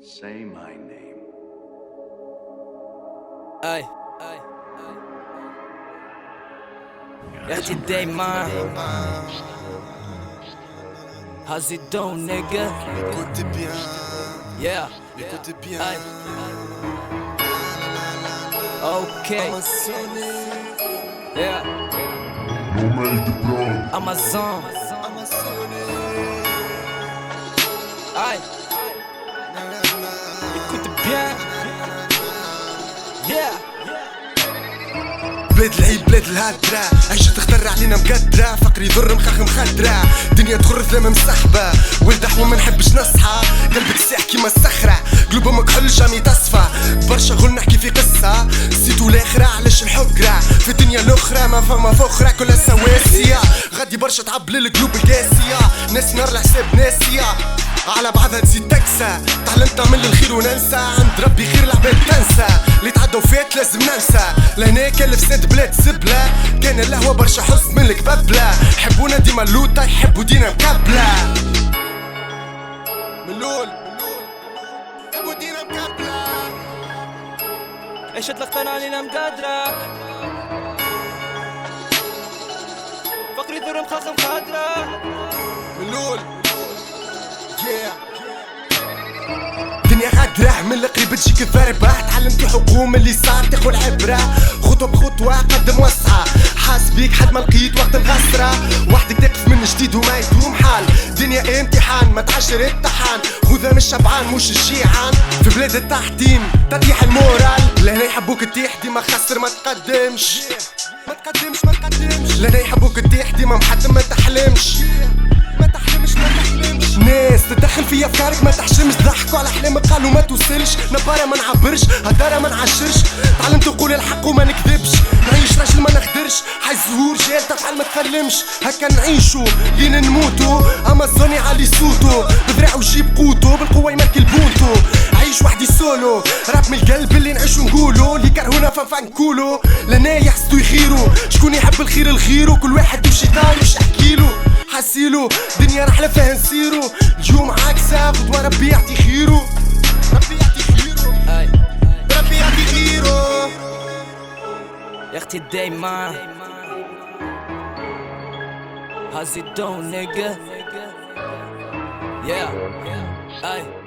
Say my name. Ay, يحكي دايما. How's it doing, nigga? Écoutez bien, Yeah. écoutez bien. Ay. Okay. Amazonie, Yeah. Amazon. Amazonie. Ay. Écoute bien. Yeah. بلاد العيب بلاد الهدرة، عيشة تختر علينا مقدرة، فقري يضر مخاخ مخدرة، دنيا تغرز لما مسحبة، ولد حوا ما نحبش نصحى، قلبك ساح كيما الصخرة، قلوب امك حل جامي تصفى، برشا غل نحكي في قصة، سيتو الاخرة علاش الحقرة، في الدنيا الاخرى ما فما فخرة كلها سواسية، غادي برشا تعب للقلوب القاسية، ناس نار الحساب ناسية، على بعضها تزيد تكسى، تعلمت نعمل الخير وننسى، عند ربي خير العباد تنسى، اللي تعدوا فات لازم ننسى، لهنا كلف سد بلاد زبلة، كان القهوة برشا حزن من الكببلة، يحبونا ديما اللوطة يحبوا دينا مكبلة، ملول يحبوا دينا مكبلة، عيشة لقطان علينا مقادرة، فقري ذر مخاخ مخادرة، ملول دنيا غدرة من القريب تجيك ضربة، تعلمت الحكومة اللي صار تاخو العبرة، خطوة بخطوة قدم وسعة، حاس بيك حد ما لقيت وقت الغسرة، وحدك تقف من جديد وما يدوم حال، دنيا امتحان ما تعشر الطحان، خذها من الشبعان مش الجيعان، في بلاد التحطيم تطيح المورال، لهنا يحبوك تطيح ديما خسر ما تقدمش، ما تقدمش لهنا يحبوك تطيح ديما محتم ما تحلمش، ما تحلمش ناس تدخل في افكارك ما تحشمش، ضحكوا على احلامك قالوا ما توصلش، نبارة ما نعبرش هدارة ما نعشرش، تعلمت نقول الحق وما نكذبش، نعيش راجل ما نخدرش، حي الزهور جال تفعل ما تكلمش، هكا نعيشو لين نموتو، امازوني علي صوتو، بذراعو يجيب قوتو، بالقوة يمركي البونتو، عيش وحدي سولو، راب من القلب اللي نعيشو نقولو، اللي كرهونا فنفع نقولو، لنا يحسدو يخيرو، شكون يحب الخير الخيرو، كل واحد وشيطان مش احكيلو، حسيلو دنيا رحلة فيها نسيرو، اليوم عكسة غدوة ربي يعطي خيرو، ربي يعطي خيرو، ربي يعطي خيرو، يا اختي دايما. How's it doing, nigga? Yeah. Ay.